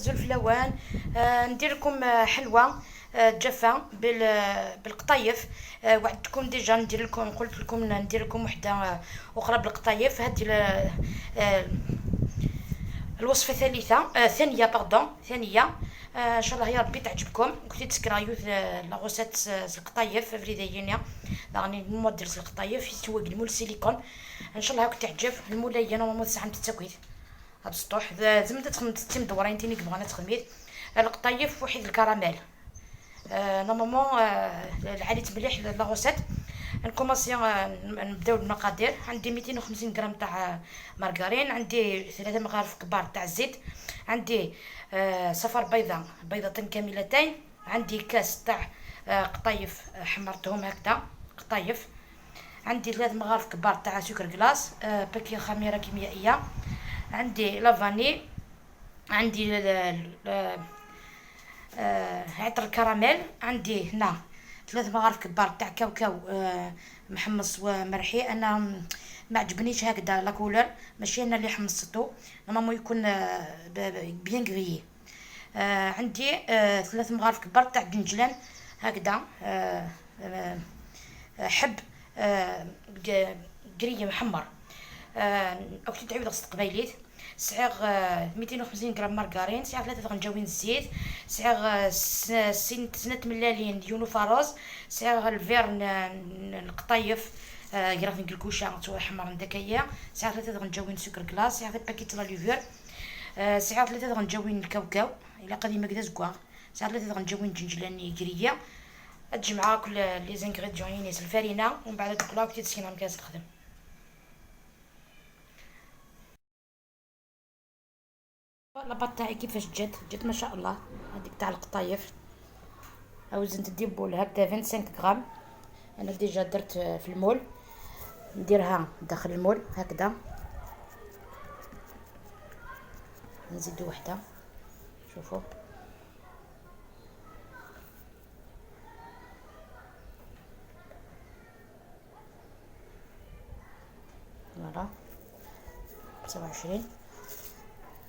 الزلفلوان. ندير لكم حلوه جافه بالقطايف. وعدتكم ديجا ندير لكم، قلت لكم ندير لكم وحده اخرى بالقطايف. هذه الوصفه ثانيه ثانيه. ان شاء الله يا ربي تعجبكم. كنتي تسكرايو لا غوسيت القطايف فريداينيا راني موديل القطايف يسوق المول سيليكون. ان شاء الله هاك تعجب المولايه نورمال ساعه تتسكويت هاد السطوح زعما تخدم دورين تيني كبغينا تخدميت القطايف وحيد الكراميل. نورمالمون العاليت مليح لا غوسيت. نكومونسي نبداو بالمقادير. عندي 250 غرام تاع مارغرين، عندي 3 مغارف كبار تاع الزيت، عندي صفر بيضتين كاملتين، عندي كاس تاع قطايف حمرتهم هكذا قطايف، عندي 3 مغارف كبار تاع سكر كلاص، باكيه خميره كيميائيه، عندي لافاني، عندي عطر الكراميل، عندي هنا 3 مغارف كبار تاع كاوكاو محمص ومرحي. انا ما عجبنيش هكذا لا كولور، ماشي انا اللي حمصتو، نورمالمون يكون بيان غريي. عندي 3 مغارف كبار تاع الدنجلان هكذا حب قريه محمر. اوكي تعيود غسل قبيليت. سعيغ 250 غرام مارغرين، سعيغ 3 غنجاوين الزيت، سعيغ سنة ملالين ديونو فاروز، سعيغ الفير القطايف غرافين كلكوشا تو حمر ندكايا، سعيغ 3 غنجاوين سكر كلاص، سعيغ باكيت لا ليفير، سعيغ 3 غنجاوين الكاوكاو الا قديمه كدا زكواغ، سعيغ 3 غنجاوين جنجلاني قريه. تجمع كل لي زانغريديون ينيس الفرينه ومن بعد تقلاو كي تسكينا مكاس تخدم. لاباط تاعي كيفاش جات ما شاء الله. هذيك تاع القطايف وزنت ديبول هكذا 25 غرام. انا ديجا درت في المول، نديرها داخل المول هكذا، نزيد وحده شوفوا فوالا 27.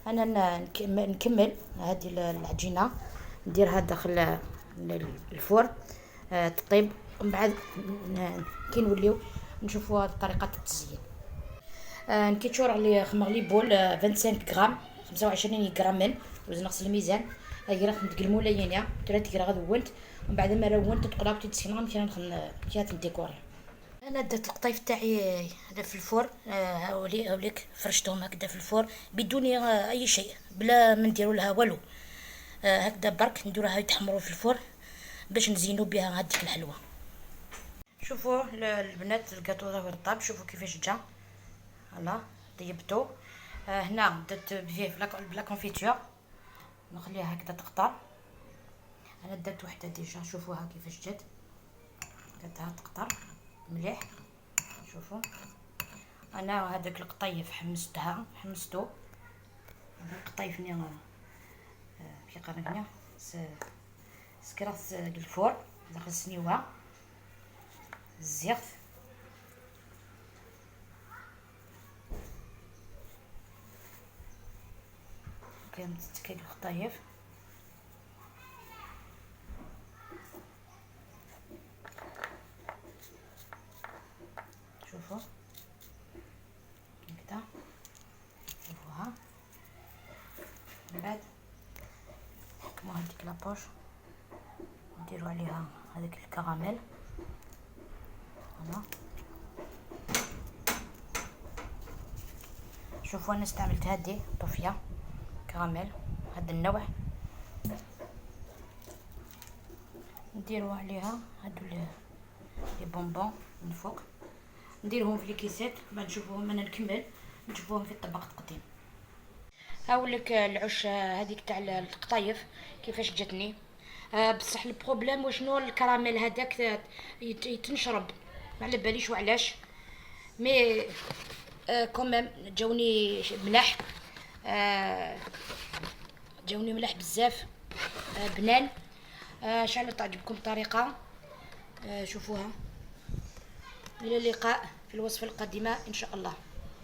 انا نكمل هذه العجينه نديرها داخل الفرن تطيب، ومن بعد كي نوليو نشوفوا طريقه التزيين. نكيتشور على خمر لي بول 25 غرام 25 غرام وزن نغسل الميزان. هاي راه نتقلمو ليا 3 غرام غدونت، ومن بعد ما رونت تقلاو تسخن كي نديكوري. انا درت القطايف تاعي هذا في الفرن. هاوليك فرشتهم هكذا في الفرن بدون اي شيء، بلا ما نديروا لها والو، هكذا برك نديروها يتحمروا في الفرن باش نزينوا بها هذيك الحلوه. شوفوا البنات الكاطو راه طاب، شوفوا كيفاش جا. فوالا طيبتو. هنا درت فيه بلا كونفيتور نخليها هكذا تقطر. انا درت وحده ديجا، شوفوها كيفاش جات، درتها تقطر مليح. شوفوا انا هذاك القطايف حمستو القطايف نيا كي قرنيا سكراس الفور داخل السنيوه الزيت كانت تتكل القطايف. شوفوا هكذا، شوفوها. من بعد نحكمو هذيك لابوش نديرو عليها هذاك الكراميل. هنا شوفوا انا استعملت هذه طوفيه كراميل هذا النوع. نديرو عليها هادو لي بونبون من فوق، نديرهم في الكيسات بعد نشوفوهم. انا نكمل نشوفوهم في الطبق تقديم. هاولك العش هذيك تاع القطايف كيفاش جاتني. بصح البروبليم وشنو الكراميل هذاك يتنشرب، ما على باليش وعلاش، مي كوميم جاوني ملاح، جاوني ملاح بزاف، بنان. شعلت تعجبكم الطريقه. شوفوها. الى اللقاء في الوصفه القادمه ان شاء الله.